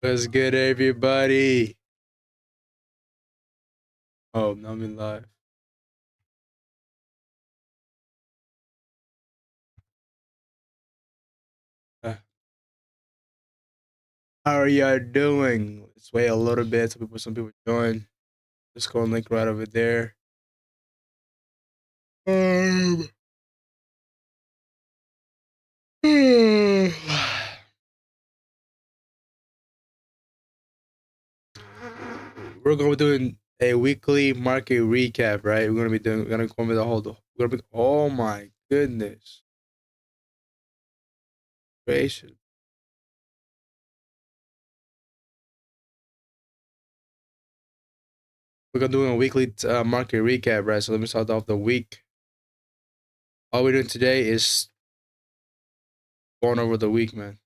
What's good, everybody? Oh, no, I'm in live. Uh, how are y'all doing? Let's wait a little bit. Some people join. Just go and link right over there. Um, we're gonna be doing a weekly market recap, right? We're gonna go over the whole. We're gonna be. Oh my goodness gracious! We're gonna do a weekly market recap, right? So let me start off the week. All we're doing today is going over the week, man.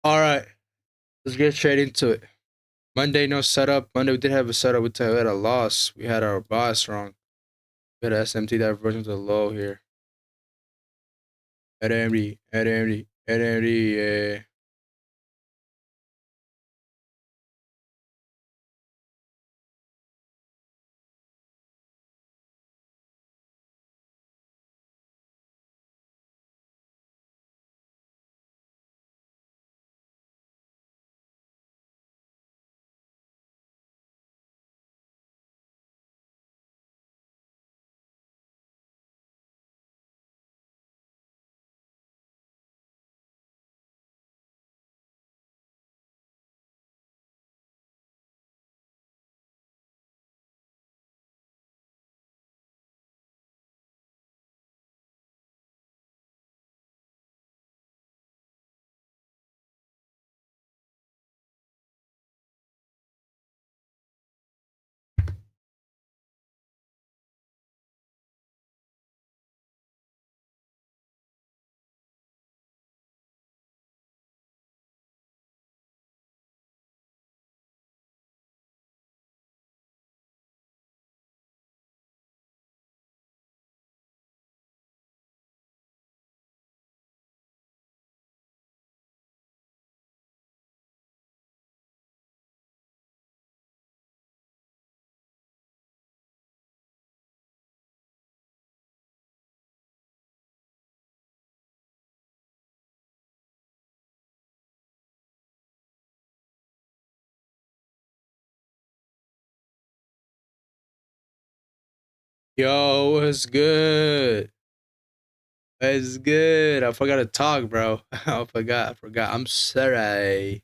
All right, let's get straight into it. Monday, no setup. Monday, we did have a setup. We had a loss. We had our boss wrong. We had SMT diversion to the low here. At yeah. Yo, what's good? What's good? I forgot to talk, bro. I forgot. I'm sorry.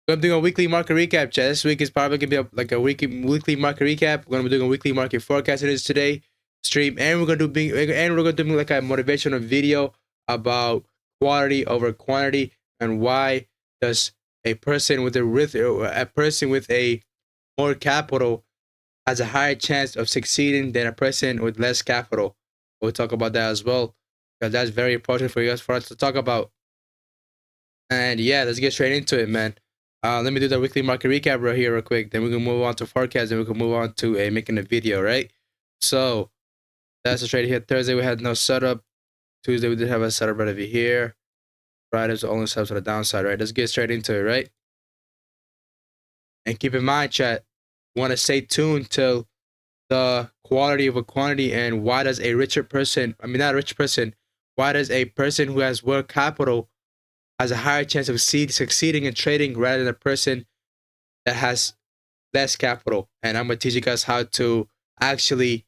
I'm doing a weekly market recap, chat. This week is probably gonna be like a weekly market recap. We're gonna be doing a weekly market forecast. It is today stream, and we're gonna do like a motivational video about quality over quantity and why does a person with a more capital has a higher chance of succeeding than a person with less capital. We'll talk about that as well because that's very important for us to talk about. And yeah, let's get straight into it, man. Let me do the weekly market recap right here, real quick. Then we can move on to forecast, and we can move on to a making a video, right? So that's the trade here. Thursday we had no setup. Tuesday we did have a setup right over here. Friday's the only setup to the downside, right? Let's get straight into it, right? And keep in mind, chat, want to stay tuned till the quality of a quantity and why does a richer person, I mean not a rich person, why does a person who has more capital has a higher chance of succeeding in trading rather than a person that has less capital? And I'm gonna teach you guys how to actually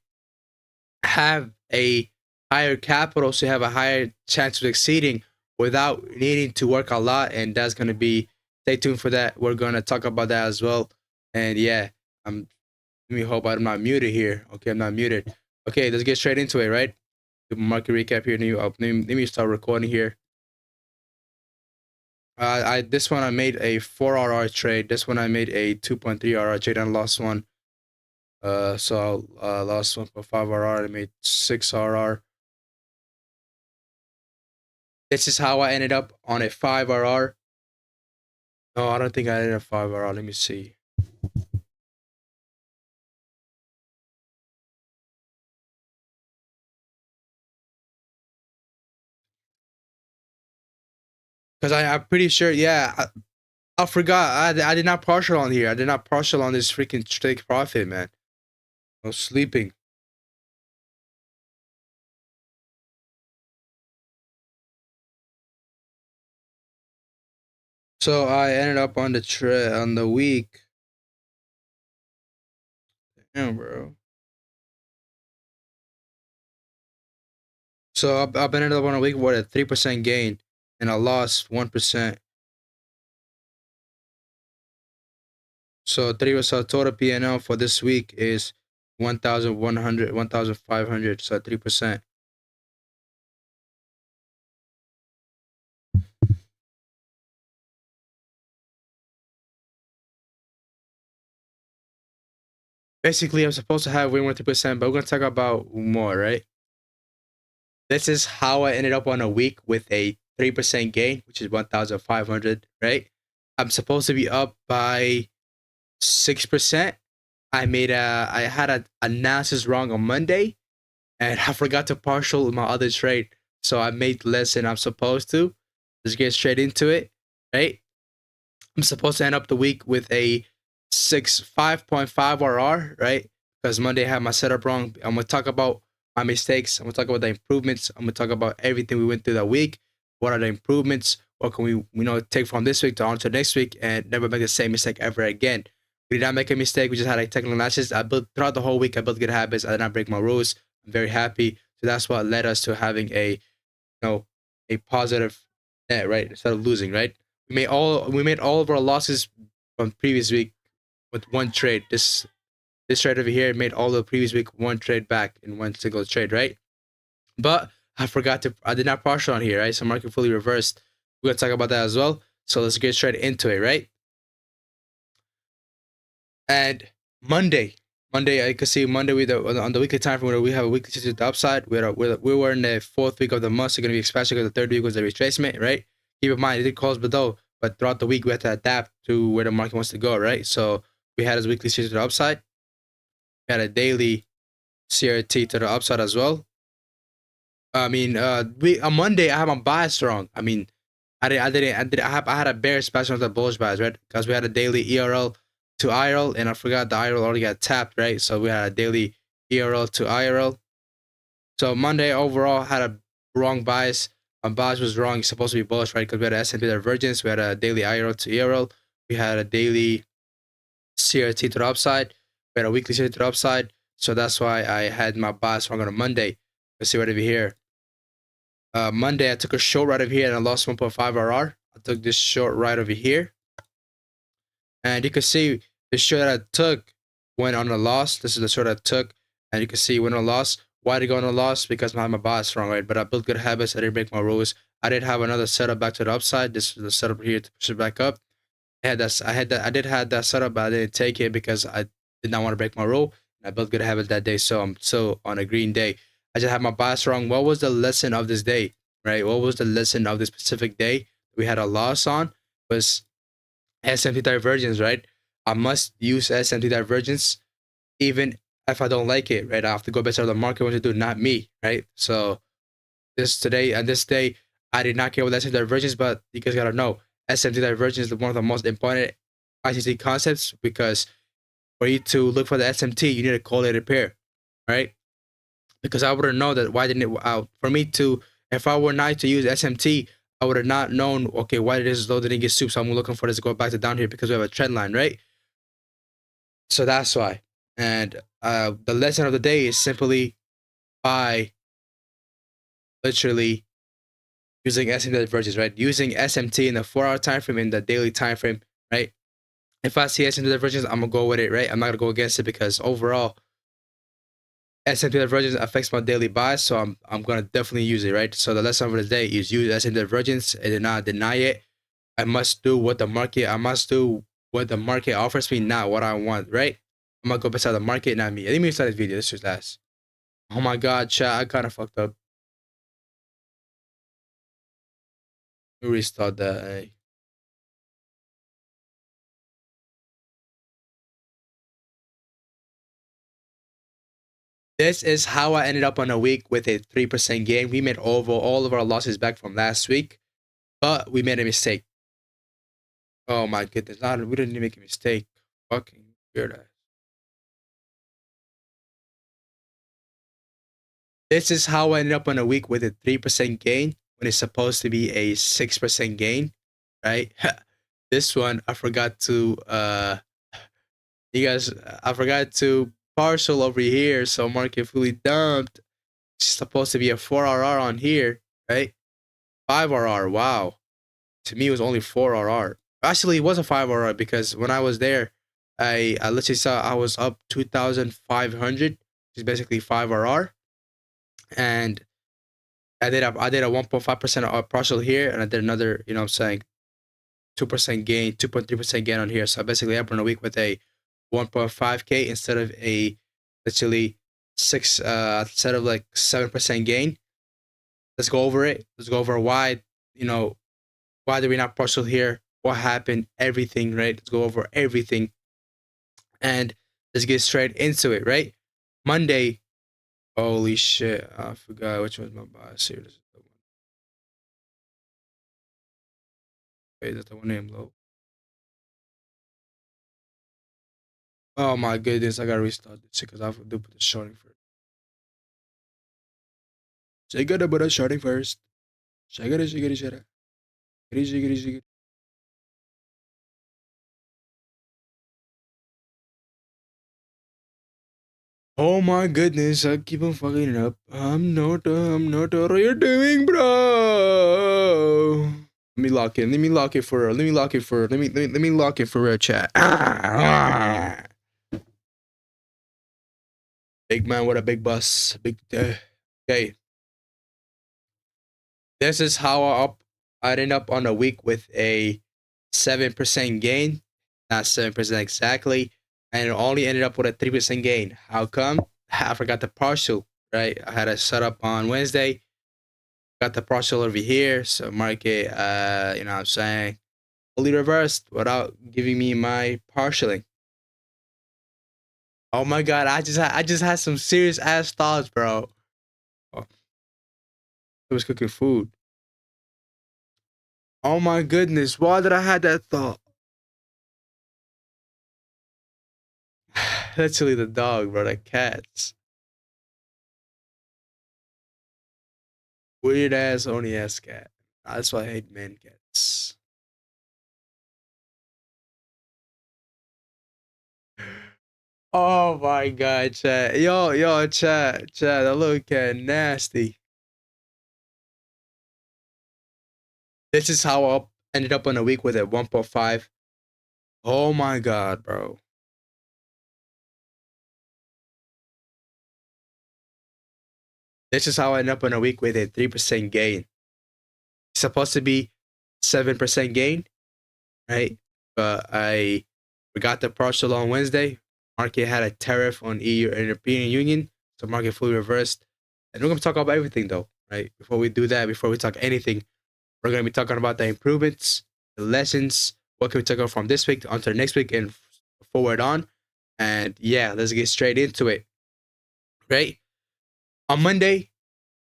have a higher capital so you have a higher chance of succeeding without needing to work a lot. And that's gonna be, stay tuned for that. We're gonna talk about that as well. And yeah, let me hope I'm not muted here. Okay, I'm not muted. Okay, let's get straight into it, right? The market recap here. Let me start recording here. I this one I made a 4 RR trade. This one I made a 2.3 RR trade and lost one. So I lost 1.5 RR. I made 6 RR. This is how I ended up on a 5 RR. No, I don't think I ended up 5 RR. Let me see. Because I'm pretty sure, yeah, I forgot. I did not partial on here. I did not partial on this freaking take profit, man. I was sleeping. So I ended up on the week. Damn, bro. So I've ended up on a week with a 3% gain, and I lost 1%. So total PNL for this week is 1,100, 1,500. So 3%. Basically, I'm supposed to have way more 3%, but we're gonna talk about more, right? This is how I ended up on a week with a 3% gain, which is 1,500, right? I'm supposed to be up by 6%. I had a analysis wrong on Monday, and I forgot to partial my other trade. So I made less than I'm supposed to. Let's get straight into it, right? I'm supposed to end up the week with a 5.5 RR, right? Because Monday I had my setup wrong. I'm gonna talk about my mistakes. I'm gonna talk about the improvements. I'm gonna talk about everything we went through that week. What are the improvements? What can we take from this week to on to next week and never make the same mistake ever again? We did not make a mistake. We just had a technical analysis. I built throughout the whole week. I built good habits. I did not break my rules. I'm very happy. So that's what led us to having a positive net, right? Instead of losing, right? We made all of our losses from previous week with one trade. This trade over here made all the previous week one trade back in one single trade, right? But I did not partial on here, right? So market fully reversed. We're gonna talk about that as well. So let's get straight into it, right? And Monday, I could see Monday on the weekly time frame where we have a weekly to the upside. We were in the fourth week of the month, so going to be especially because the third week was the retracement, right? Keep in mind it did close below, but throughout the week we had to adapt to where the market wants to go, right? So we had his weekly to the upside. We had a daily CRT to the upside as well. I mean, we on Monday I had my bias wrong. I mean, I had a bear special on the bullish bias, right? Because we had a daily ERL to IRL, and I forgot the IRL already got tapped, right? So we had a daily ERL to IRL. So Monday overall had a wrong bias. My bias was wrong. It's supposed to be bullish, right? Because we had a S&P divergence. We had a daily IRL to ERL. We had a daily CRT to the upside. We had a weekly CRT to the upside. So that's why I had my bias wrong on a Monday. Let's see right over here. Monday, I took a short right over here and I lost 1.5 RR. I took this short right over here. And you can see the short I took went on a loss. This is the short I took. And you can see went on a loss. Why did it go on a loss? Because I had my bias wrong, right? But I built good habits. I didn't break my rules. I did have another setup back to the upside. This is the setup here to push it back up. I did have that setup, but I didn't take it because I did not want to break my rule. And I built good habits that day. So I'm still on a green day. I just had my bias wrong. What was the lesson of this day? Right? What was the lesson of this specific day we had a loss on? Was SMT divergence, right? I must use SMT divergence even if I don't like it, right? I have to go based on the market wants to do, not me, right? So this day, I did not care what SMT divergence, but you guys gotta know SMT divergence is one of the most important ICT concepts because for you to look for the SMT, you need a correlated pair, right? Because I wouldn't know that why didn't it for me to if I were not to use SMT, I would have not known okay why this is low didn't get soup. So I'm looking for this to go back to down here because we have a trend line, right? So that's why. And the lesson of the day is simply by literally using SMT divergence, right? Using SMT in the 4-hour time frame, in the daily time frame, right? If I see SMT divergence, I'm gonna go with it, right? I'm not gonna go against it because overall SMT divergence affects my daily bias, so I'm gonna definitely use it, right? So the lesson of the day is use SMT divergence and do not deny it. I must do what the market offers me, not what I want, right? I'm gonna go beside the market, not me. Let me start this video. This is last. Oh my god, chat, I kinda fucked up. Let me restart that. This is how I ended up on a week with a 3% gain. We made over all of our losses back from last week, but we made a mistake. Oh my goodness. We didn't even make a mistake. Fucking weird ass. This is how I ended up on a week with a 3% gain when it's supposed to be a 6% gain, right? This one I forgot to you guys I forgot to partial over here, so market fully dumped. It's supposed to be a 4RR on here, right? 5RR. Wow. To me it was only 4RR. Actually it was a 5RR because when I was there, I literally saw I was up 2,500, which is basically 5RR. And I did a 1.5% partial here, and I did another, you know what I'm saying, 2% gain, 2.3% gain on here. So basically I run a week with a 1.5k instead of a literally instead of like 7% gain. Let's go over it. Let's go over why, you know, why did we not partial here? What happened? Everything, right? Let's go over everything. And let's get straight into it, right? Monday. Holy shit. I forgot which one's my bias here. This is the one. Wait, is that the one named low? Oh my goodness, I gotta restart this because I have to do put the shorting first. So I gotta put the shorting first. Shagada, shagada, shagada. Shagada, shagada, shagada. Oh my goodness, I keep on fucking it up. I'm not, what are you doing, bro? Let me lock in. Let me lock it for real. Let me lock it for let me lock it for real, chat. Big man, what a big bus. Big okay. This is how I'd end up on a week with a 7% gain. Not 7% exactly. And it only ended up with a 3% gain. How come? I forgot the partial, right? I had a setup on Wednesday. Got the partial over here. So market, you know what I'm saying, fully reversed without giving me my partialing. Oh my god, I just had some serious ass thoughts, bro. Oh, I was cooking food. Oh my goodness, why did I have that thought? Literally the dog, bro. The cats. Weird ass, only ass cat. That's why I hate man cats. Oh my god, chat. Yo, chat. That little cat nasty. This is how I ended up on a week with a 1.5. Oh my god, bro. This is how I ended up on a week with a 3% gain. It's supposed to be 7% gain, right? But I forgot the partial on Wednesday. Market had a tariff on EU and European Union, so market fully reversed. And we're gonna talk about everything though, right? Before we do that, before we talk anything, we're gonna be talking about the improvements, the lessons, what can we take out from this week onto the next week and forward on. And yeah, let's get straight into it. Right? On Monday,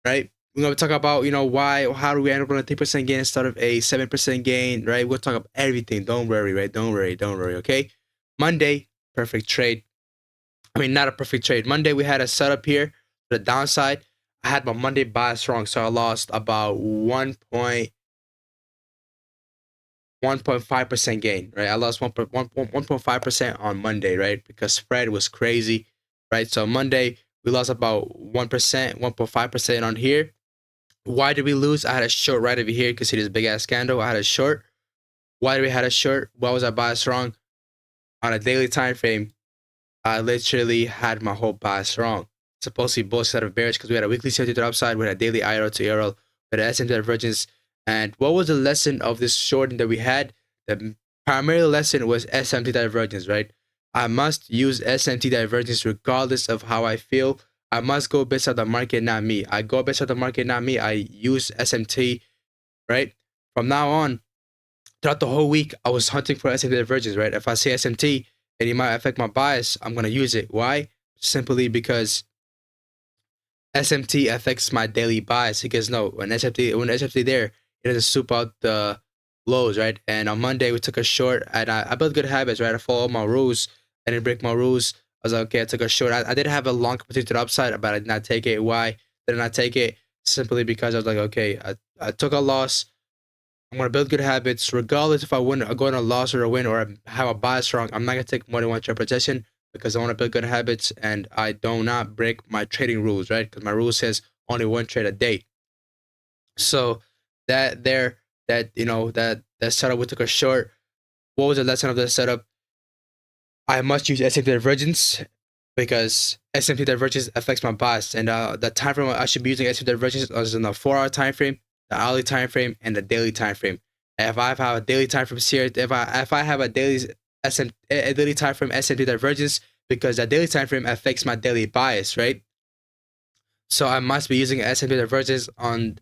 right? We're gonna talk about, you know, how do we end up on a 3% gain instead of a 7% gain, right? We'll talk about everything. Don't worry, right? Don't worry, okay? Monday, perfect trade. I mean, not a perfect trade. Monday we had a setup here. The downside, I had my Monday bias wrong, so I lost about 1.5% gain, right? I lost 1.5% on Monday, right? Because spread was crazy, right? So Monday we lost about 1%, 1.5% on here. Why did we lose? I had a short right over here. You can see this big ass candle. I had a short. Why did we had a short? Why was I biased wrong? On a daily time frame, I literally had my whole bias wrong. Supposed to be both set of bearish because we had a weekly CRT to the upside, we had a daily IRL to ARL, we had an SM divergence. And what was the lesson of this shorting that we had? The primary lesson was SMT divergence, right? I must use SMT divergence regardless of how I feel. I must go based on the market, not me. I go based on the market, not me. I use SMT, right? from now on, throughout the whole week, I was hunting for SMT divergence, right? If I see SMT and it might affect my bias, I'm gonna use it. Why? Simply because SMT affects my daily bias. Because no, when SMT there, it doesn't soup out the lows, right? And on Monday we took a short, and I built good habits, right? I followed my rules. I didn't break my rules. I was like, okay, I took a short. I did have a long opportunity to the upside, but I did not take it. Why did I not take it? Simply because I was like, okay, I took a loss. I'm gonna build good habits, regardless if I win, I go on a loss or a win, or I have a bias wrong. I'm not gonna take more than one trade per session because I want to build good habits and I do not break my trading rules, right? Because my rule says only one trade a day. So that there, that that setup we took a short. What was the lesson of the setup? I must use SMT divergence because SMT divergence affects my bias, and the time frame I should be using SMT divergence is in the 4-hour time frame, the hourly time frame, and the daily time frame. If I have a daily time frame here, if I have a daily time frame SMT divergence, because the daily time frame affects my daily bias, right? So I must be using SMT divergence on.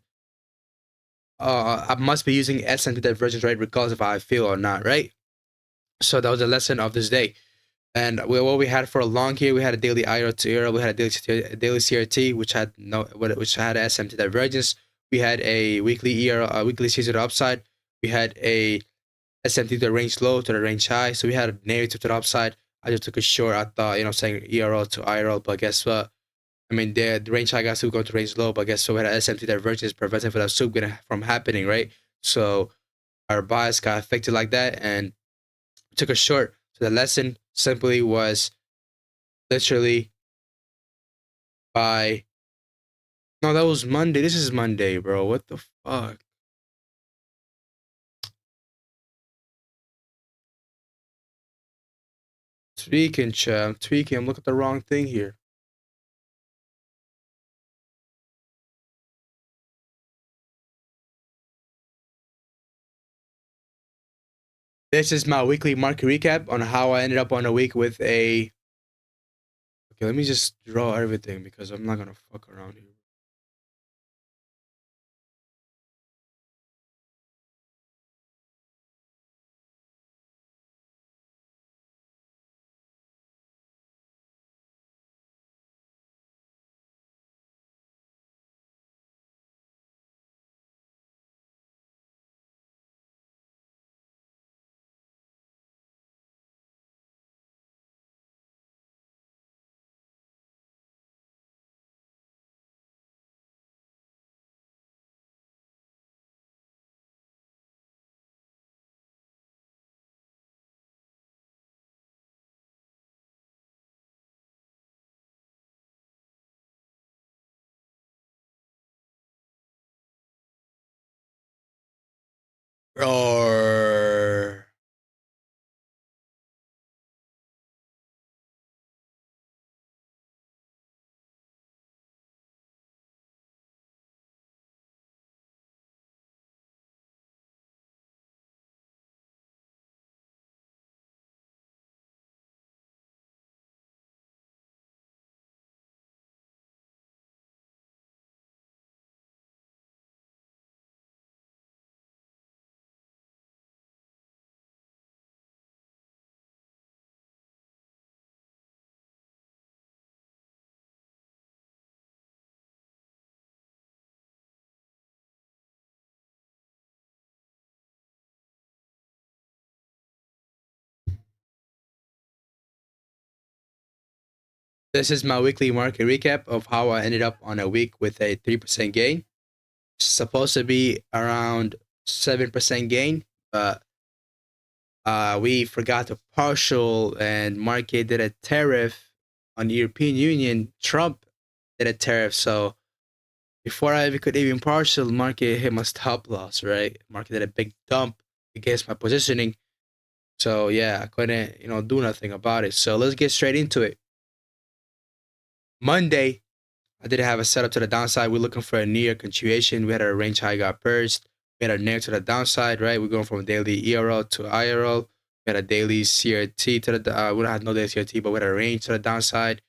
I must be using SMT divergence, right, regardless if I feel or not, right? So that was the lesson of this day. And what we had for a long here, we had a daily IRL to ERL, we had a daily CRT, which had SMT divergence. We had a weekly ERL, a weekly CZ upside. We had a SMT to the range low to the range high. So we had a narrative to the upside. I just took a short. I thought, saying ERL to IRL, but guess what? I mean, the range high got soup going to range low, but guess what? We had an SMT divergence preventing for that soup from happening, right? So our bias got affected like that and took a short. So the lesson simply was literally by. No, that was Monday. This is Monday, bro. What the fuck? Tweaking, chat. I'm tweaking. I'm looking at the wrong thing here. This is my weekly market recap on how I ended up on a week with a. Okay, let me just draw everything because I'm not gonna fuck around here. Roar. This is my weekly market recap of how I ended up on a week with a 3% gain. It's supposed to be around 7% gain, but we forgot to partial, and market did a tariff on the European Union. Trump did a tariff, so before I could even partial, market hit my stop loss, right? Market did a big dump against my positioning. So yeah, I couldn't, do nothing about it. So let's get straight into it. Monday, I did have a setup to the downside. We're looking for a near continuation. We had a range high got purged. We had a near to the downside, right? We're going from daily ERL to IRL. We had a daily CRT to the, we don't have no daily CRT, but we had a range to the downside.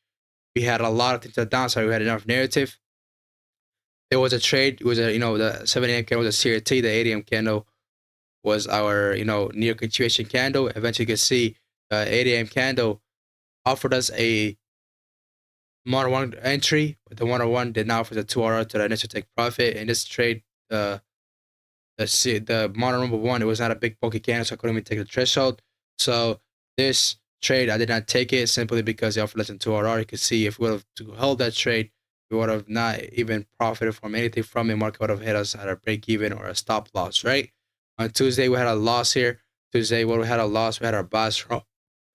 We had a lot of things to the downside. We had enough narrative. There was a trade. It was the 7 a.m. candle was a CRT. The 8 a.m. candle was our, near continuation candle. Eventually, you can see 8 a.m. candle offered us a 101 entry, but the 101 did not offer the 2RR to the initial take profit. In this trade, the model number one, it was not a big bulky candle, so I couldn't even take the threshold. So this trade, I did not take it simply because it offered less than 2RR. You can see if we would have held that trade, we would have not even profited from anything from it. Market would have hit us at a break even or a stop loss, right? On Tuesday, we had a loss here. Tuesday, when we had a loss, we had our boss. We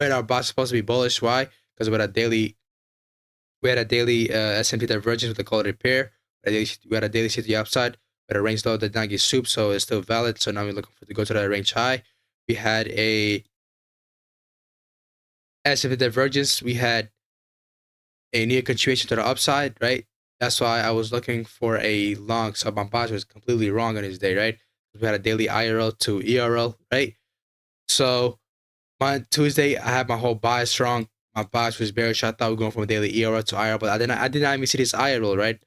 had our boss supposed to be bullish. Why? Because we had a daily S&P divergence with the call repair. We had a daily CT upside, but a range low did not get soup, so it's still valid. So now we're looking for to go to that range high. We had a S&P divergence. We had a near continuation to the upside, right? That's why I was looking for a long. So my bias was completely wrong on this day, right? We had a daily IRL to ERL, right? So on Tuesday, I had my whole bias wrong. My bias was bearish. I thought we were going from a daily ERL to IRL, but I did not even see this IRL, right?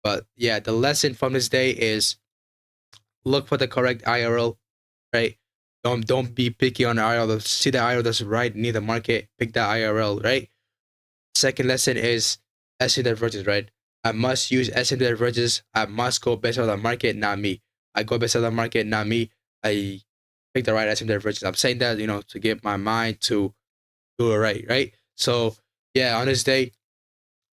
But yeah, the lesson from this day is look for the correct IRL, right? Don't be picky on the IRL. See the IRL that's right near the market, pick that IRL, right? Second lesson is S&P divergence, right? I must use S&P divergence. I must go based on the market, not me. I go based on the market, not me. I pick the right S&P divergence. I'm saying that, to get my mind to do it right? So yeah, on this day,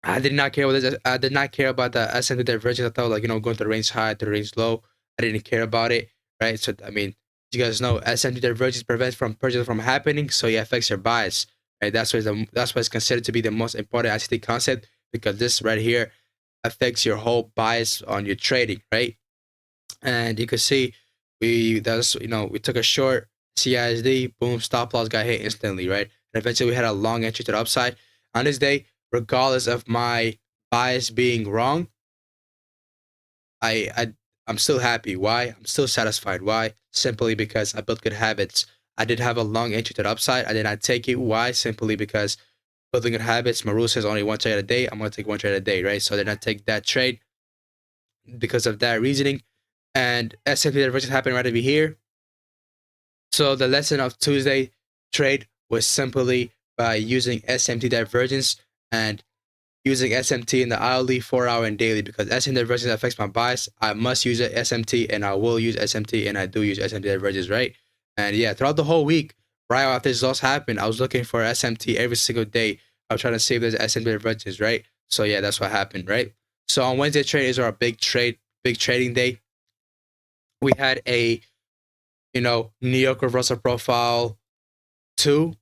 I did not care about this. I did not care about the S&P divergence. I thought going to the range high to the range low. I didn't care about it, right? So I mean, you guys know S&P divergence prevents from purchase from happening, so it affects your bias, right? That's why it's considered to be the most important ICT concept, because this right here affects your whole bias on your trading, right? And you can see we took a short CISD, boom, stop loss got hit instantly, right? And eventually we had a long entry to the upside. On this day, regardless of my bias being wrong, I'm still happy. Why? I'm still satisfied. Why? Simply because I built good habits. I did have a long entry to the upside. I did not take it. Why? Simply because building good habits, my rule says only one trade a day. I'm going to take one trade a day, right? So I did not take that trade because of that reasoning. And S&P divergence happened right over here. So the lesson of Tuesday trade was simply by using SMT divergence and using SMT in the hourly, 4 hour, and daily, because SMT divergence affects my bias. I must use it, SMT, and I will use SMT, and I do use SMT divergence, right? And yeah, throughout the whole week, right after this loss happened, I was looking for SMT every single day. I was trying to see if there's SMT divergence, right? So yeah, that's what happened, right? So on Wednesday trade is our big trading day. We had a, New York reversal profile 2.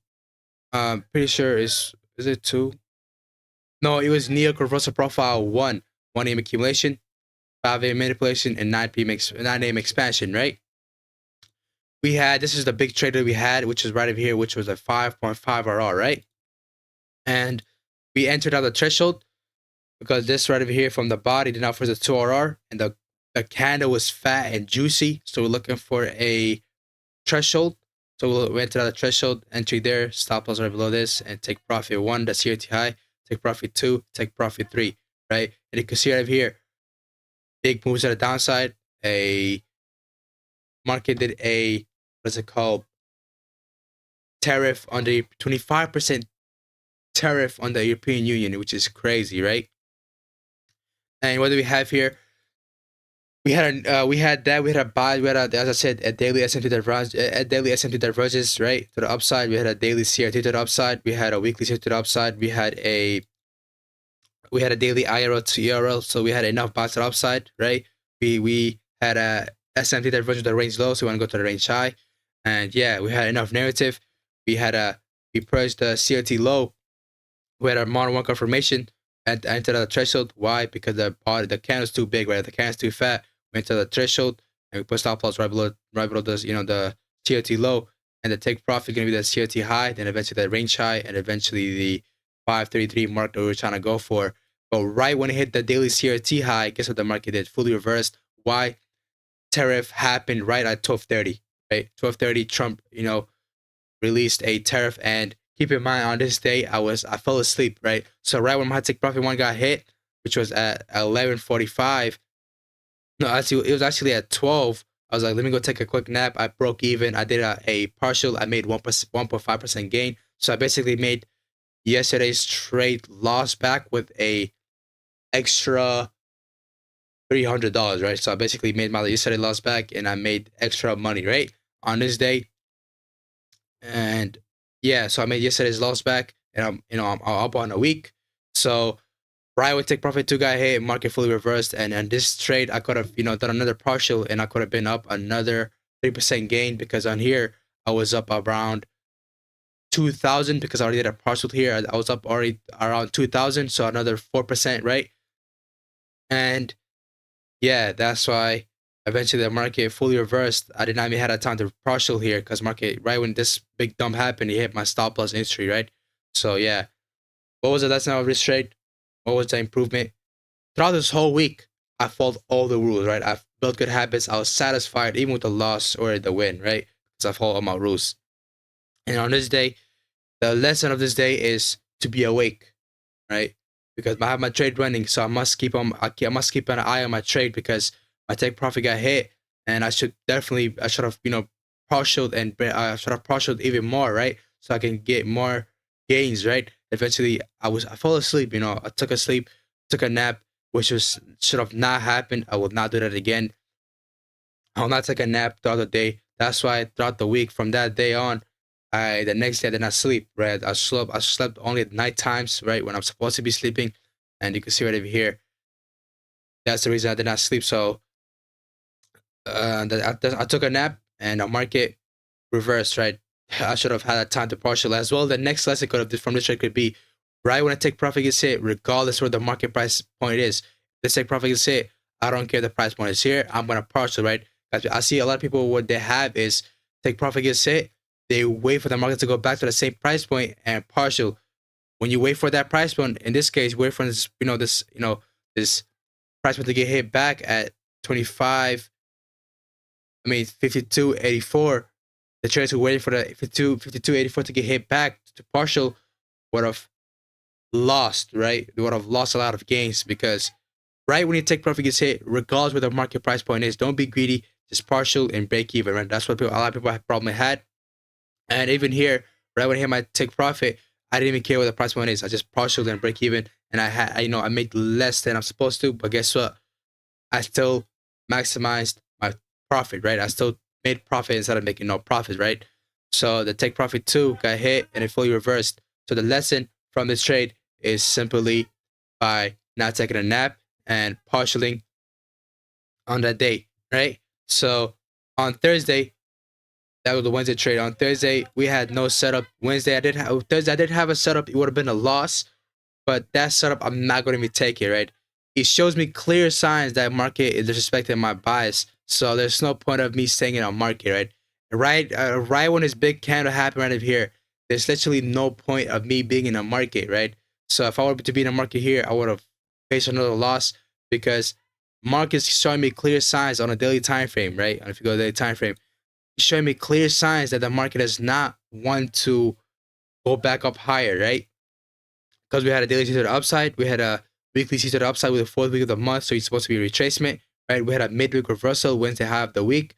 Pretty sure is it 2? No, it was New York reversal profile 1. 1 AM accumulation, 5 AM manipulation, and 9 AM expansion, right? This is the big trade that we had, which is right over here, which was a 5.5 RR, right? And we entered out the threshold because this right over here from the body did not offer the 2 RR, and the candle was fat and juicy. So we're looking for a threshold. So we entered out the threshold, entry there, stop loss right below this, and take profit 1, that's CRT high, take profit 2, take profit 3, right? And you can see right over here, big moves at the downside. A market did a, what's it called? Tariff on the 25% tariff on the European Union, which is crazy, right? And what do we have here? We had a buy. We had as I said, a daily S&P divergence, right, to the upside. We had a daily CRT to the upside. We had a weekly CRT to the upside. We had a daily IRL to ERL, so we had enough buys to the upside, right? We had a S&P divergence to the range low, so we want to go to the range high, and yeah, we had enough narrative. We pressed the CRT low. We had a model 1 confirmation and entered the threshold. Why? Because the candle's too big, right? The candle's too fat. We entered the threshold and we put stop loss right below this, the CRT low, and the take profit gonna be the CRT high, then eventually the range high, and eventually the 533 mark that we were trying to go for. But right when it hit the daily CRT high, guess what the market did? Fully reversed. Why? Tariff happened right at 12:30, right? 12:30, Trump, released a tariff, and keep in mind on this day I fell asleep, right? So right when my take profit 1 got hit, which was at 11:45. No, actually it was actually at 12. I was like, let me go take a quick nap. I broke even. I did a partial. I made 1.5% gain. So I basically made yesterday's trade loss back with a extra $300, right? So I basically made my yesterday loss back, and I made extra money, right, on this day. And yeah, so I made yesterday's loss back, and I'm up on a week. So right with take profit 2 got hit, market fully reversed, and this trade I could have done another partial, and I could have been up another 3% gain, because on here I was up around 2,000 because I already did a partial here. I was up already around 2,000, so another 4%, right? And yeah, that's why eventually the market fully reversed. I did not even have a time to partial here, because market, right when this big dump happened, it hit my stop loss entry, right? So yeah, what was the lesson of this trade? What was the improvement? Throughout this whole week, I followed all the rules, right? I built good habits. I was satisfied even with the loss or the win, right? Because I followed all my rules. And on this day, the lesson of this day is to be awake, right? Because I have my trade running, so I must keep an eye on my trade, because my take profit got hit, and I should have partialed, and I should have partialed even more, right? So I can get more gains, right? Eventually, I fell asleep. I took a nap, which should have not happened. I will not do that again. I will not take a nap throughout the day. That's why throughout the week, from that day on, the next day I did not sleep, right? I slept only at night times, right, when I'm supposed to be sleeping. And you can see right over here, that's the reason I did not sleep. So I took a nap, and the market reversed, right? I should have had a time to partial as well. The next lesson from this trade could be, right when I take profit gets hit, regardless where the market price point is, let's take profit gets hit, I don't care if the price point is here, I'm gonna partial, right? I see a lot of people, what they have is take profit gets hit, they wait for the market to go back to the same price point and partial. When you wait for that price point, in this case, wait for this price point to get hit back at 52.84. The traders who waited for the 52.84 to get hit back to partial would have lost, right? They would have lost a lot of gains, because right when you take profit gets hit, regardless where the market price point is, don't be greedy, just partial and break even, right? That's what a lot of people have probably had. And even here, right when I hit my take profit, I didn't even care what the price point is. I just partial and break even, and I made less than I'm supposed to. But guess what? I still maximized my profit, right? I still made profit instead of making no profit, right? So the take profit 2 got hit, and it fully reversed. So the lesson from this trade is simply by not taking a nap and partialing on that day, right? So on Thursday, that was the Wednesday trade. On Thursday, we had no setup. Thursday, I did have a setup. It would have been a loss, but that setup, I'm not going to be taking, right? It shows me clear signs that market is disrespecting my bias. So there's no point of me staying in a market, right? Right when this big candle happened right over here, there's literally no point of me being in a market, right? So if I were to be in a market here, I would have faced another loss, because market's showing me clear signs on a daily time frame, right? If you go to the daily time frame, it's showing me clear signs that the market does not want to go back up higher, right? Because we had a daily C to the upside, we had a weekly C to the upside with the 4th week of the month, so it's supposed to be a retracement, right? We had a midweek reversal, Wednesday half of the week.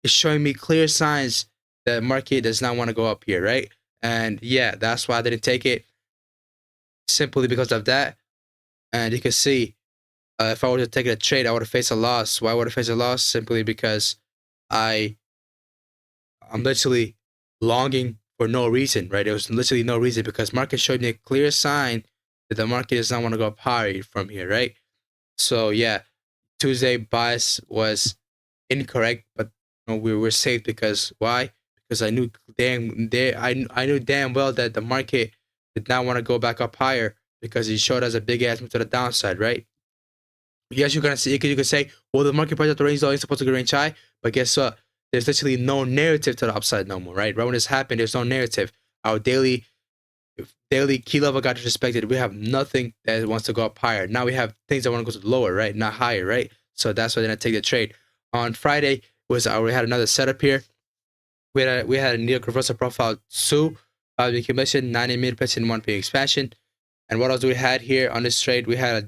It's showing me clear signs that market does not want to go up here, right? And yeah, that's why I didn't take it, simply because of that. And you can see, if I were to take a trade, I would have faced a loss. Why would I face a loss? Simply because I'm literally longing for no reason, right? There was literally no reason, because market showed me a clear sign that the market does not want to go up higher from here, right? So yeah, Tuesday bias was incorrect, but we were safe, because why? Because I knew damn well that the market did not want to go back up higher, because it showed us a big ass move to the downside, right? Yes, you can say, well, the market price at the range is only supposed to go range high, but guess what? There's literally no narrative to the upside no more, right? Right when this happened, there's no narrative. Our daily key level got disrespected. We have nothing that wants to go up higher. Now we have things that want to go to lower, right? Not higher, right? So that's why I didn't take the trade. On Friday we had another setup here. We had a New York reversal profile 2, 5-week accumulation, 90 minute pitching, 1 p expansion. And what else do we had here on this trade? We had a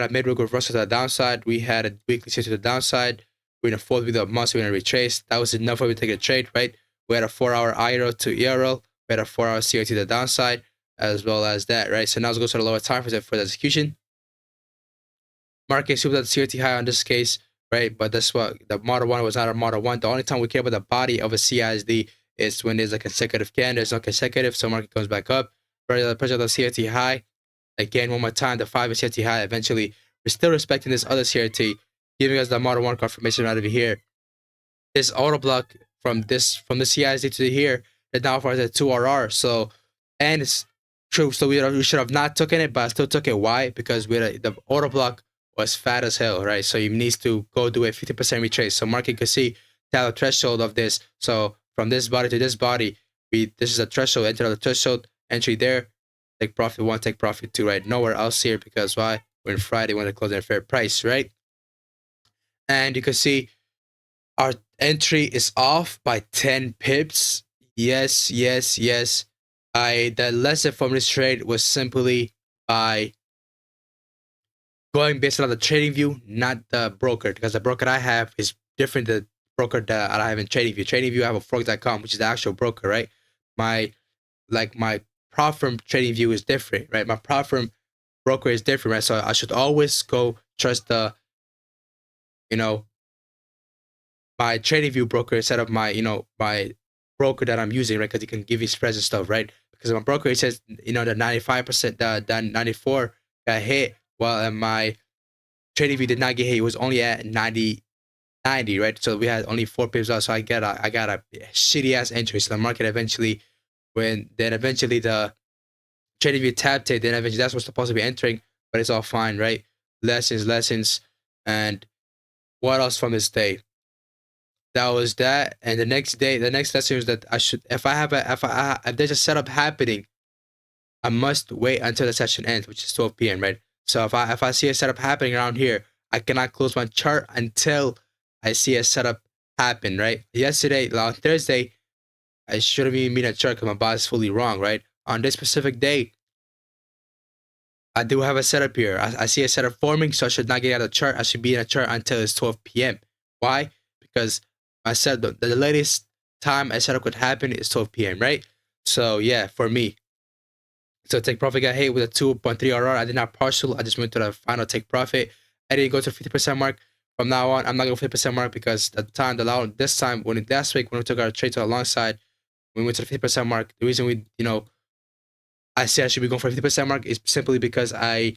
midweek reversal to the downside. We had a weekly shift to the downside. We're in a 4th week of the month, so we're gonna retrace. That was enough for me to take a trade, right? We had a 4-hour IRL to ERL. We had a 4-hour COT to the downside, as well as that, right? So now let's go to the lower time for the execution. Market super that COT high on this case, right? But that's what the model 1 was not a model 1. The only time we care about the body of a CISD is when there's a consecutive candle. There's no consecutive, so market comes back up. The pressure of the CRT high. Again, one more time, the 5 is CRT high. Eventually, we're still respecting this other CRT, giving us the model 1 confirmation right over here. This auto block from the CISD to here is now for the 2RR. So, and it's true. So we should have not taken it, but I still took it. Why? Because the auto block was fat as hell, right? So you need to go do a 50% retrace. So market could see the threshold of this. So from this body to this body, this is a threshold. Enter the threshold, entry there. Take profit 1, take profit 2, right? Nowhere else here because why? We're in Friday when they close at a fair price, right? And you can see our entry is off by 10 pips. Yes. The lesson from this trade was simply by going based on the trading view, not the broker, because the broker I have is different than the broker that I have in TradingView. TradingView, I have a Forex.com, which is the actual broker, right? My prop firm TradingView is different, right? My prop firm broker is different, right? So I should always go trust the, my TradingView broker instead of my, my broker that I'm using, right? Because he can give you spreads and stuff, right? Because my broker, it says, the 95%, the 94 got hit, while my TradingView did not get hit. It was only at 90, right? So we had only 4 pips out. So I got a shitty ass entry. So the market eventually, the TradingView tapped it, then eventually that's what's supposed to be entering, but it's all fine, right? Lessons, and what else from this day? That was that, and the next lesson was that I should, if there's a setup happening, I must wait until the session ends, which is 12 p.m., right? So if I see a setup happening around here, I cannot close my chart until I see a setup happen, right? Yesterday, on Thursday, I shouldn't even mean a chart because my boss is fully wrong, right? On this specific day, I do have a setup here. I see a setup forming, so I should not get out of the chart. I should be in a chart until it's 12 p.m. Why? Because I said the latest time a setup could happen is 12 p.m., right? So yeah, for me. So take profit got hit with a 2.3 RR. I did not partial. I just went to the final take profit. I didn't go to 50% mark. From now on, I'm not going to 50% mark because this time, last week when we took our trade to the long side, when we went to the 50% mark, the reason we, I said I should be going for 50% mark is simply because I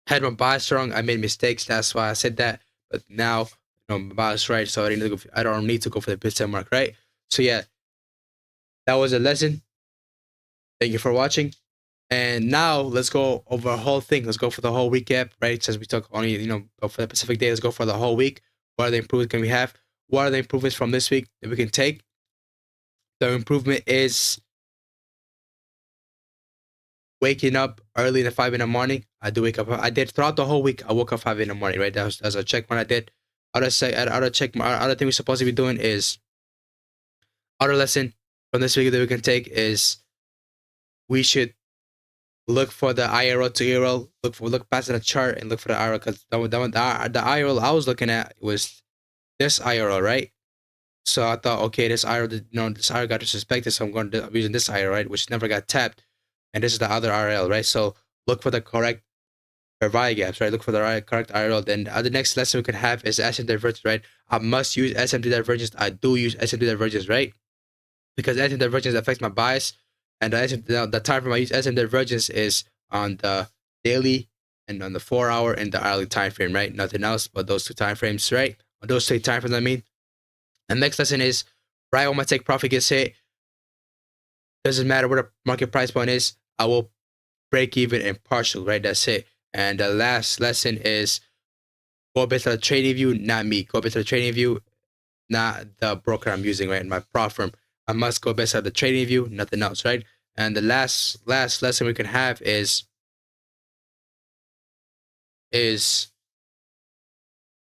had my bias wrong. I made mistakes. That's why I said that. But now, my bias right, so I don't need to go for the 50% mark, right? So yeah, that was a lesson. Thank you for watching. And now let's go over the whole thing. Let's go for the whole recap, right? Since we took only, for the Pacific day, let's go for the whole week. What are the improvements can we have? What are the improvements from this week that we can take? The improvement is waking up early in the 5 in the morning. I do wake up. I did throughout the whole week. I woke up 5 in the morning, right? That was a check when I did. Other thing we're supposed to be doing is other lesson from this week that we can take is we should look for the IRL to ERL, look past the chart and look for the IRL, because the IRL I was looking at was this IRL, right? So I thought, okay, this IRL, this IRL got disrespected, so I'm using this IRL, right, which never got tapped, and this is the other IRL, right? So look for the correct value gaps, right? Look for the correct IRL. Then the next lesson we can have is SMT divergence, right? I must use SMT divergence. I do use SMT divergence, right? Because SMT divergence affects my bias. And the time frame I use SMT divergence is on the daily and on the 4-hour and the hourly time frame, right? Nothing else but those 2 time frames, right? Or those 3 time frames, I mean. And next lesson is right when my take profit gets hit, doesn't matter what the market price point is, I will break even and partial, right? That's it. And the last lesson is go based on the trading view, not me. Go based on the trading view, not the broker I'm using, right? My prop firm. I must go based on the trading view, nothing else, right? And the last lesson we can have is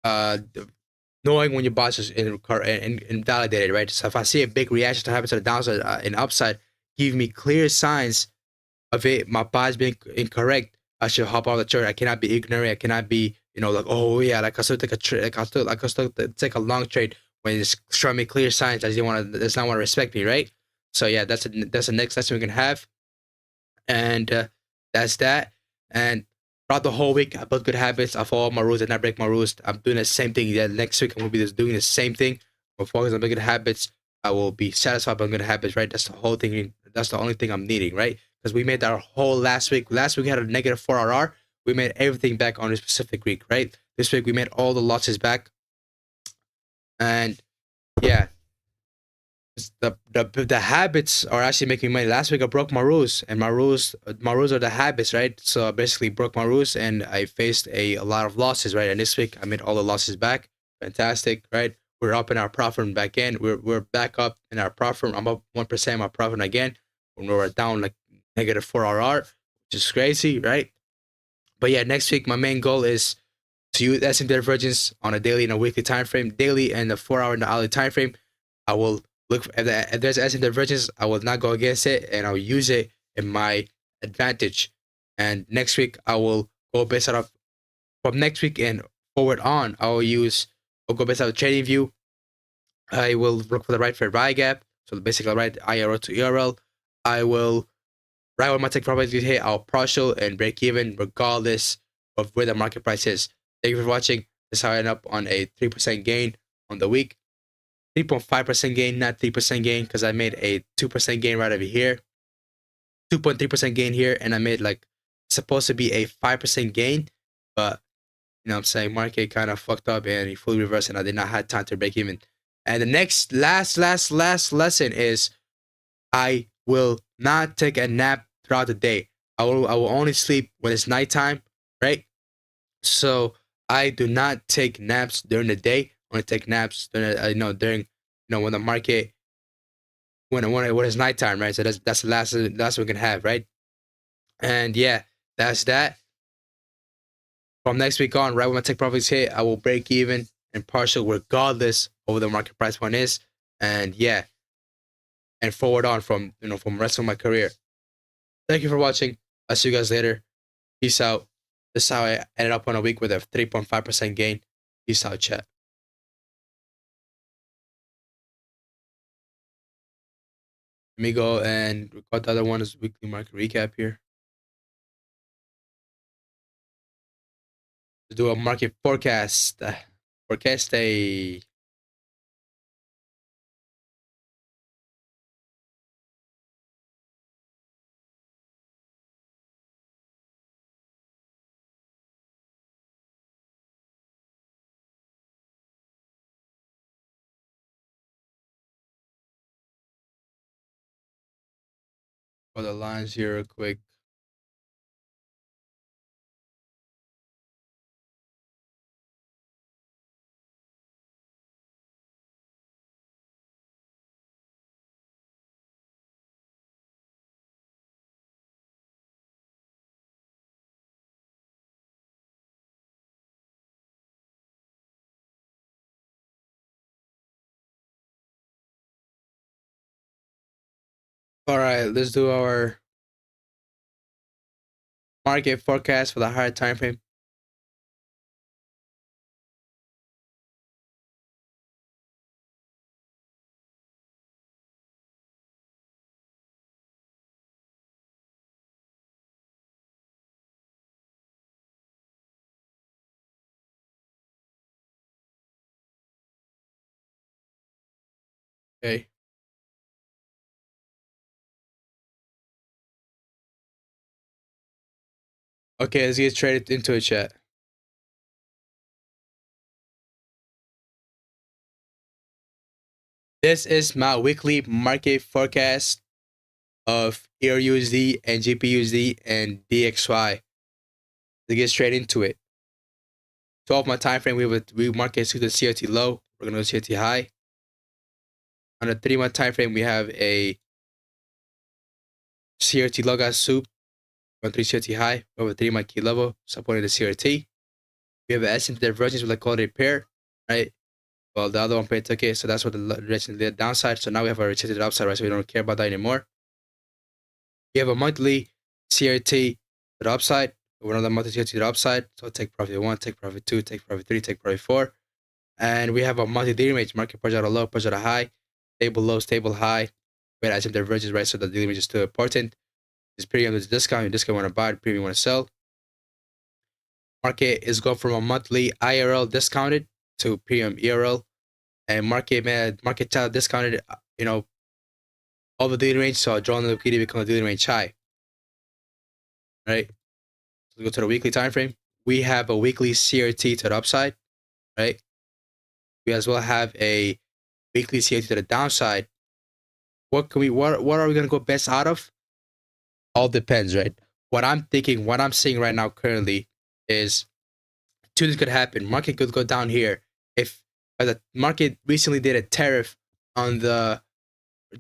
knowing when your boss is invalidated, right? So if I see a big reaction to happen to the downside and upside, give me clear signs of it, my bias being incorrect, I should hop off the chart. I cannot be ignorant. I cannot be like, oh yeah, like I still take a trade, like I still take a long trade when it's showing me clear signs that they want to, does not want to respect me, right? So yeah, that's the next lesson we can have, and that's that. And throughout the whole week, I built good habits. I follow my rules and not break my rules. I'm doing the same thing. Yeah, next week I'm gonna be just doing the same thing. I'm focused on good habits. I will be satisfied by good habits, right? That's the whole thing. That's the only thing I'm needing, right? Because we made our whole last week. Last week we had a negative 4 RR. We made everything back on this specific week, right? This week we made all the losses back, and yeah, the habits are actually making money. Last week I broke my rules, and my rules are the habits, right? So I basically broke my rules, and I faced a lot of losses, right? And this week I made all the losses back. Fantastic, right? We're up in our profit back in. We're back up in our profit. I'm up 1% my profit again. When we were down like negative 4 RR, which is crazy, right? But yeah, next week my main goal is to use S&P divergence on a daily and a weekly time frame, daily and a 4 hour and the hourly time frame. I will look if there's S&P divergence, I will not go against it, and I'll use it in my advantage. And next week I will go based out of from next week and forward on. I'll go based out of trading view. I will look for the right fair buy gap. So basically, I'll write IRL to ERL. I will right when my take profit hit, I'll partial and break even regardless of where the market price is. Thank you for watching. This is how I end up on a 3% gain on the week. 3.5% gain, not 3% gain, because I made a 2% gain right over here. 2.3% gain here, and I made like supposed to be a 5% gain, but you know what I'm saying, market kind of fucked up and he fully reversed, and I did not have time to break even. And the next last lesson is I will not take a nap throughout the day. I will only sleep when it's nighttime, right? So I do not take naps during the day. I only take naps during when the market when it's nighttime, right? So that's the last we can have, right? And yeah, that's that. From next week on, right when my take profits hit, I will break even and partial regardless of what the market price point is. And yeah, and forward on from from the rest of my career. Thank you for watching. I'll see you guys later. Peace out. This is how I ended up on a week with a 3.5% gain. Peace out, chat. Let me go and record the other one is weekly market recap here. To do a market forecast. Forecast a for the lines here real quick. All right, let's do our market forecast for the higher time frame. Okay. Okay, let's get straight into it, chat. This is my weekly market forecast of EURUSD and GPUSD and DXY. To get straight into it. 12-month time frame, we market to the CRT low. We're gonna go CRT high. On a 3-month time frame, we have a CRT low got soup on 3 CRT high over 3-month key level, supporting the CRT. We have an S&P divergence with a quality pair, right? Well, the other one pair took it, so that's what the direction the downside. So now we have a retested upside, right? So we don't care about that anymore. We have a monthly CRT to the upside One of the monthly CRT to the upside. So take profit 1, take profit 2, take profit 3, take profit 4. And we have a monthly daily range, market push out a low, push out a high, stable low, stable high. Wait, as if diverges, right? So the daily range is still important. This premium is discount. Your discount want to buy, premium want to sell. Market is going from a monthly IRL discounted to premium ERL, and market child discounted. All the daily range. So drawing the liquidity becomes a daily range high. Right. So we go to the weekly time frame. We have a weekly CRT to the upside. Right. We as well have a weekly CRT to the downside. What are we gonna go best out of? All depends, right? What I'm thinking, what I'm seeing right now currently is two things could happen. Market could go down here if the market recently did a tariff on the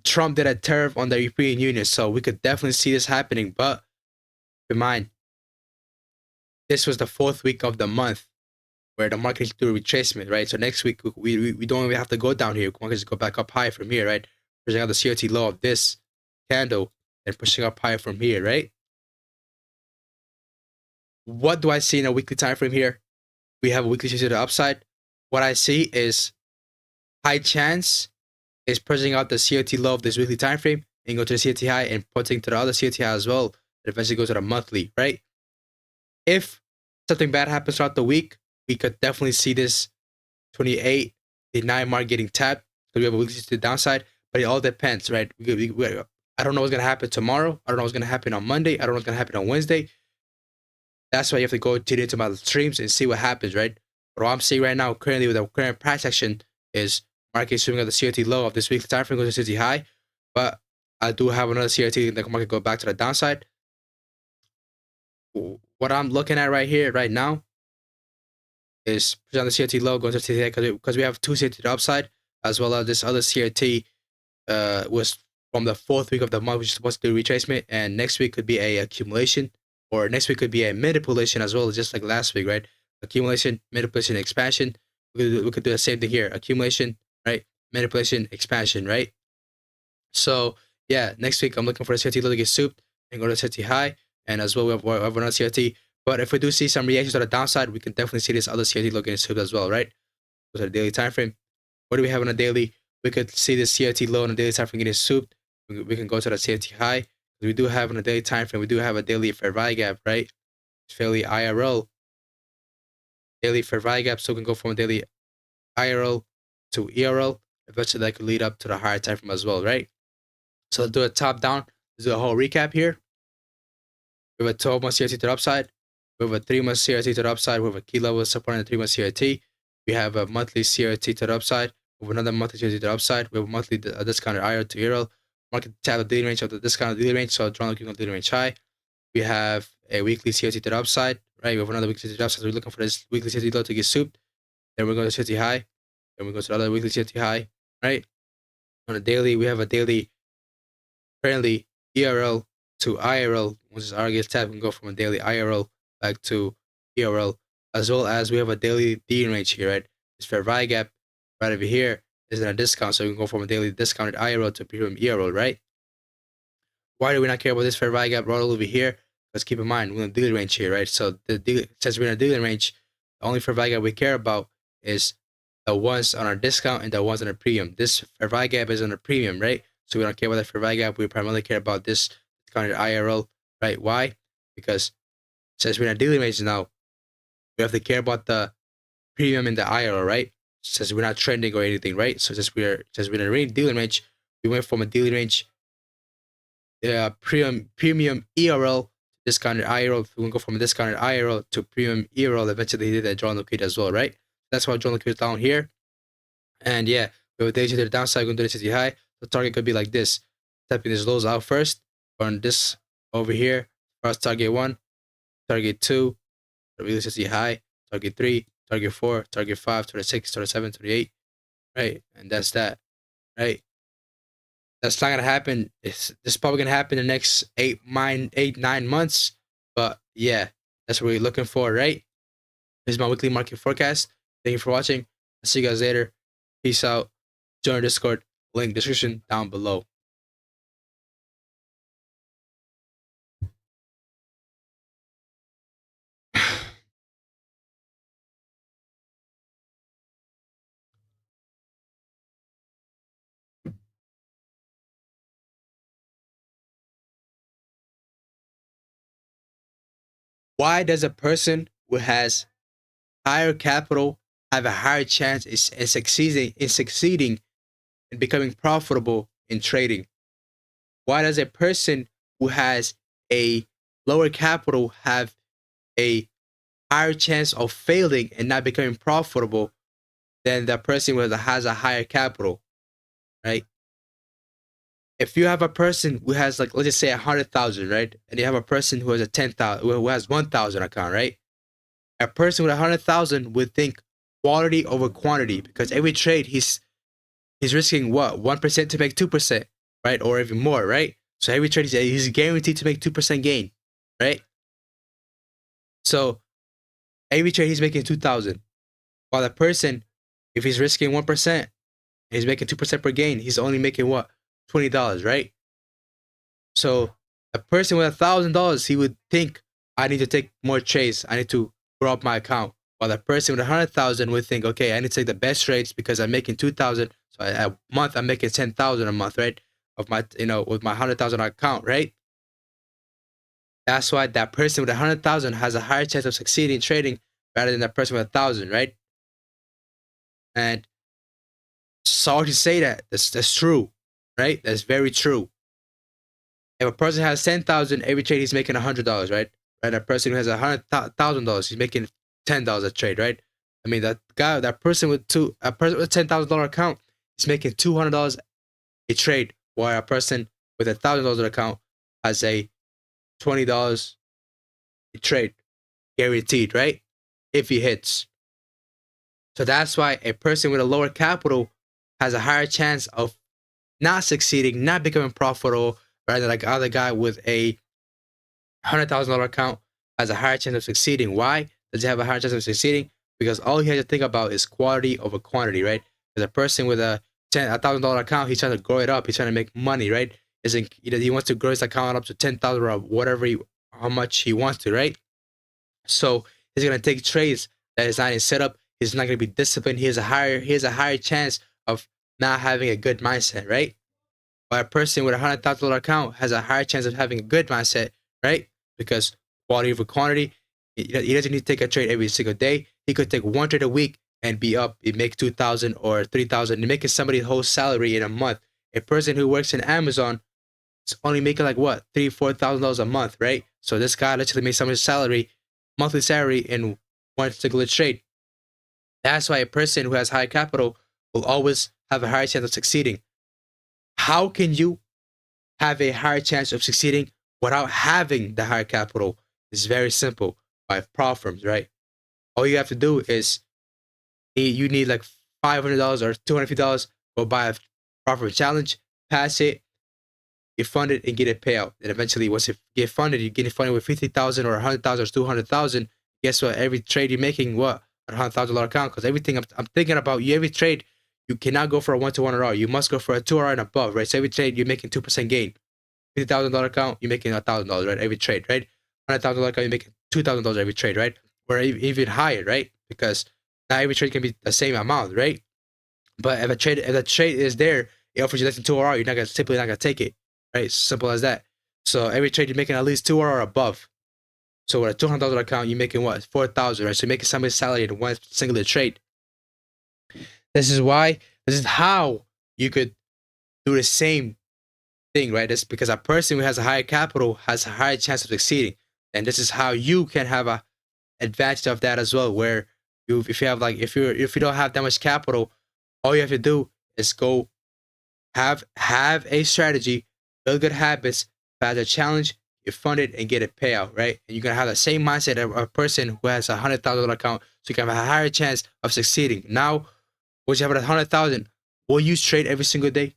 Trump did a tariff on the European Union, so we could definitely see this happening. But keep in mind, this was the 4th week of the month where the market is doing retracement, right? So next week we don't even have to go down here. Market just go back up high from here, right? Pushing out the CRT low of this candle and pushing up higher from here, right? What do I see in a weekly time frame here? We have a weekly CRT to the upside. What I see is high chance is pushing out the CRT low of this weekly time frame and go to the CRT high and pointing to the other CRT high as well. It eventually goes to the monthly, right? If something bad happens throughout the week, we could definitely see this 28, the 9 mark getting tapped. So we have a weekly to the downside, but it all depends, right? I don't know what's going to happen tomorrow. I don't know what's going to happen on Monday. I don't know what's going to happen on Wednesday. That's why you have to go tune into my streams and see what happens, right? But what I'm seeing right now, currently with the current price action, is market swinging at the CRT low of this weekly time frame goes to CRT high. But I do have another CRT that market go back to the downside. What I'm looking at right here, right now, is pushing on the CRT low, going to CRT high because we have two CRT to the upside, as well as this other CRT was from the 4th week of the month, which is supposed to do retracement, and next week could be a accumulation, or next week could be a manipulation as well, just like last week, right? Accumulation, manipulation, expansion. We could do the same thing here. Accumulation, right? Manipulation, expansion, right? So yeah, next week I'm looking for the CRT low to get souped and go to the CRT high, and as well we have another CRT. But if we do see some reactions to the downside, we can definitely see this other CRT low getting souped as well, right? Go to the daily time frame. What do we have on a daily? We could see the CRT low on the daily time frame getting souped. We can go to the CRT high. We do have on a daily time frame, we do have a daily fair value gap, right? It's fairly IRL. Daily fair value gap, so we can go from a daily IRL to ERL. Eventually that could lead up to the higher time frame as well, right? So let's do a top down. Let's do a whole recap here. We have a 12-month CRT to the upside. We have a 3-month CRT to the upside. We have a key level support in the 3-month CRT. We have a monthly CRT to the upside. We have another monthly CRT to the upside. We have a monthly discounted IRL to ERL. Market tab the daily range of the discounted daily range. So drawn looking on daily range high. We have a weekly CRT to the upside, right? We have another weekly CRT to the upside. So we're looking for this weekly CRT low to get souped. Then we're going to CRT high. Then we go to the other weekly CRT high, right? On a daily, we have a daily currently ERL to IRL. Once this R gets tapped, we can go from a daily IRL back to ERL, as well as we have a daily D range here, right? This fair value gap right over here is in a discount, so we can go from a daily discounted IRL to premium ERL, right? Why do we not care about this fair value gap right over here? Because keep in mind, we're in a daily range here, right? So since we're in a daily range, the only fair value gap we care about is the ones on our discount and the ones on our premium. This fair value gap is on a premium, right? So we don't care about that fair value gap. We primarily care about this discounted IRL, right? Why? Because since we're in a daily range now, we have to care about the premium and the IRL, right? Since we're not trending or anything, right? So since we're in a daily range, we went from a daily range premium ERL discounted IRL. We can go from a discounted IRL to premium ERL. Eventually, he did that drawn liquidity as well, right? That's why drawn liquidity is down here. And yeah, we have a daily to the downside, going to the CRT high. The target could be like this: tapping these lows out first, on this over here. First target 1, target 2, really CRT high, target 3, target 4, target 5, target 6, target 7, target 8, right? And that's that, right? That's not gonna happen. This is probably gonna happen in the next 9 months. But yeah, that's what we're looking for, right? This is my weekly market forecast. Thank you for watching. I'll see you guys later. Peace out. Join our Discord. Link description down below. Why does a person who has higher capital have a higher chance in succeeding and becoming profitable in trading? Why does a person who has a lower capital have a higher chance of failing and not becoming profitable than the person who has a higher capital, right? If you have a person who has, like, let's just say 100,000, right, and you have a person who has a 10,000, who has 1,000 account, right? A person with 100,000 would think quality over quantity, because every trade he's risking what, 1% to make 2%, right, or even more, right? So every trade he's guaranteed to make 2% gain, right? So every trade he's making 2,000, while the person, if he's risking 1%, he's making 2% per gain, he's only making what, $20, right? So a person with $1,000, he would think, I need to take more trades, I need to grow up my account. While a person with 100,000 would think, okay, I need to take the best trades because I'm making 2,000. So a month I'm making 10,000 a month, right? Of my, with my 100,000 account, right? That's why that person with 100,000 has a higher chance of succeeding in trading rather than that person with 1,000, right? And sorry to say that, that's true, right? That's very true. If a person has 10,000, every trade he's making $100, right? Right. A person who has $100,000, he's making $10 a trade, right? I mean, that person with $10,000 account is making $200 a trade, while a person with $1,000 account has a $20 a trade, guaranteed, right? If he hits. So that's why a person with a lower capital has a higher chance of not succeeding, not becoming profitable, rather than like other guy with a $100,000 account has a higher chance of succeeding. Why does he have a higher chance of succeeding? Because all he has to think about is quality over quantity, right? Because a person with a $1,000 account, he's trying to grow it up, he's trying to make money, right? He wants to grow his account up to 10,000 or whatever, how much he wants to, right? So he's gonna take trades that is not in setup. He's not gonna be disciplined. He has a higher chance of not having a good mindset, right? But a person with a $100,000 account has a higher chance of having a good mindset, right? Because quality over quantity, he doesn't need to take a trade every single day. He could take one trade a week and be up. He make 2,000 or 3,000. You're making somebody's whole salary in a month. A person who works in Amazon is only making like what, $3,000-4,000 a month, right? So this guy literally makes somebody's monthly salary in one single trade. That's why a person who has high capital will always have a higher chance of succeeding. How can you have a higher chance of succeeding without having the higher capital? It's very simple, by prop firms, right? All you have to do is you need like $500 or $250, go buy a prop firm challenge, pass it, get funded, and get a payout. And eventually, once you get funded, you get it funded with 50,000 or 100,000 or 200,000. Guess what? Every trade you're making, what, a $100,000 account? Because everything I'm thinking about, every trade, you cannot go for a 1-to-1 RR. You must go for a 2 RR and above, right? So every trade you're making 2% gain. $50,000 account, you're making $1,000, right? Every trade, right? $100,000 account, you're making $2,000 every trade, right? Or even higher, right? Because not every trade can be the same amount, right? But if the trade is there, it offers you less than 2 RR, you're simply not gonna take it, right? Simple as that. So every trade you're making at least 2 RR or above. So with a $200 account, you're making what, 4,000, right? So you're making somebody's salary in one single trade. This is how you could do the same thing, right? That's because a person who has a higher capital has a higher chance of succeeding. And this is how you can have a advantage of that as well, where if you don't have that much capital, all you have to do is go have a strategy, build good habits, pass a challenge, get funded, and get a payout, right? And you're gonna have the same mindset of a person who has a $100,000 account, so you can have a higher chance of succeeding. Now, once you have 100,000, will you trade every single day?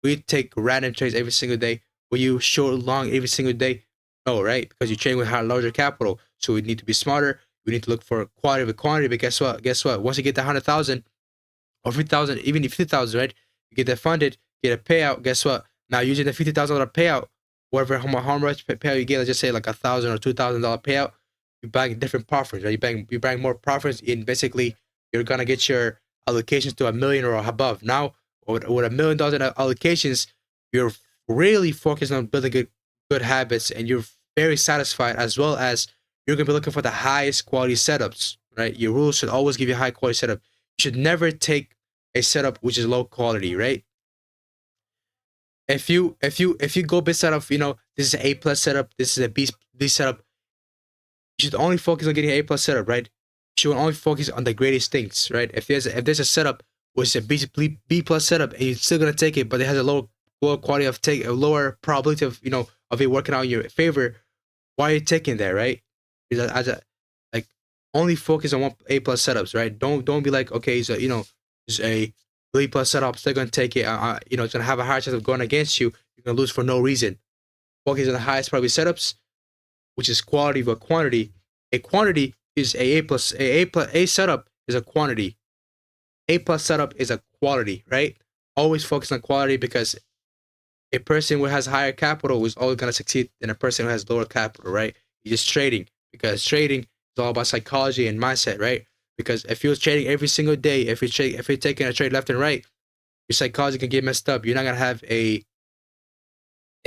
Will you take random trades every single day? Will you short long every single day? No, right? Because you're trading with larger capital. So we need to be smarter. We need to look for quality over quantity. But guess what? Once you get the 100,000 or 50,000, even 50,000, right? You get that funded, get a payout. Guess what? Now using the $50,000 payout, whatever how much payout you get, let's just say like $1,000 or $2,000 payout, you buying different profits, right? You buying more profits, and basically you're gonna get your allocations to $1 million or above. Now, with $1 million in allocations, you're really focused on building good habits, and you're very satisfied, as well as you're gonna be looking for the highest quality setups, right? Your rules should always give you a high quality setup. You should never take a setup which is low quality, right? If you go based out of, this is an A plus setup, this is a B setup, you should only focus on getting an A plus setup, right? You should only focus on the greatest things, right? If there's a setup which is a B plus setup and you're still gonna take it, but it has a lower quality of a lower probability of of it working out in your favor, why are you taking that, right? Because like only focus on one A plus setups, right? Don't be like, okay, so it's a B plus setup, still gonna take it. It's gonna have a higher chance of going against you. You're gonna lose for no reason. Focus on the highest probability setups, which is quality over quantity. A quantity is A setup is a quantity. A plus setup is a quality, right? Always focus on quality because a person who has higher capital is always gonna succeed than a person who has lower capital, right? You're just trading because trading is all about psychology and mindset, right? Because if you're trading every single day, if you're taking a trade left and right, your psychology can get messed up. You're not gonna have a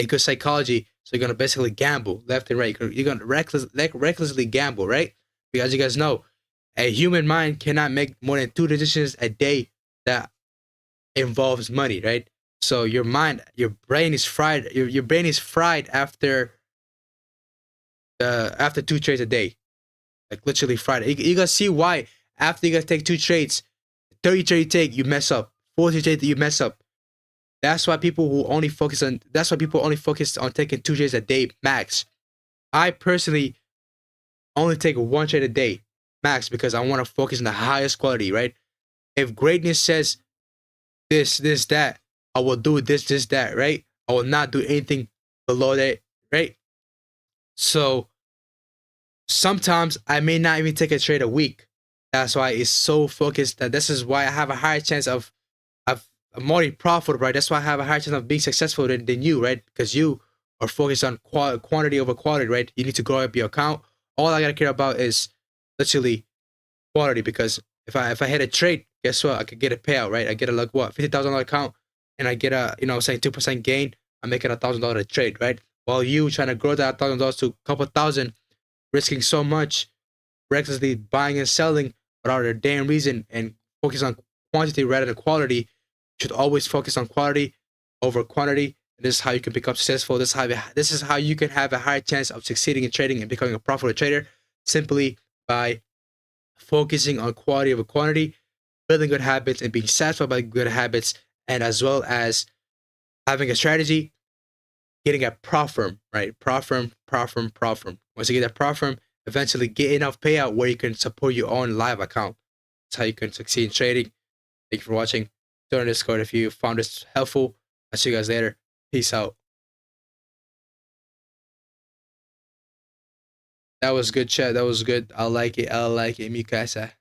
good psychology, so you're gonna basically gamble left and right. You're gonna recklessly gamble, right? Because you guys know, a human mind cannot make more than 2 decisions a day that involves money, right? So your brain is fried. Your brain is fried after 2 trades a day, like literally fried. You guys see why after you guys take 2 trades, 30 trade you take, you mess up. 40 trade you mess up. That's why people only focus on taking 2 trades a day max. I personally only take 1 trade a day max because I want to focus on the highest quality, right? If greatness says this, that, I will do this, that, right? I will not do anything below that, right? So sometimes I may not even take a trade a week. That's why it's so focused. That this is why I have a higher chance of more profitable, right? That's why I have a higher chance of being successful than you, right? Because you are focused on quantity over quality, right? You need to grow up your account. All I gotta care about is literally quality. Because if I hit a trade, guess what? I could get a payout, right? I get a like what $50,000 account, and I get a saying 2% gain. I'm making $1,000 trade, right? While you trying to grow that $1,000 to a couple thousand, risking so much, recklessly buying and selling without a damn reason, and focus on quantity rather than quality. You should always focus on quality over quantity. This is how you can become successful. This is how you can have a higher chance of succeeding in trading and becoming a profitable trader, simply by focusing on quality over quantity, building good habits and being satisfied by good habits, and as well as having a strategy, getting a prop firm, right? Prop firm. Once you get that prop firm, eventually get enough payout where you can support your own live account. That's how you can succeed in trading. Thank you for watching. Join the Discord if you found this helpful. I'll see you guys later. Peace out. That was good, chat. That was good. I like it. Mi casa.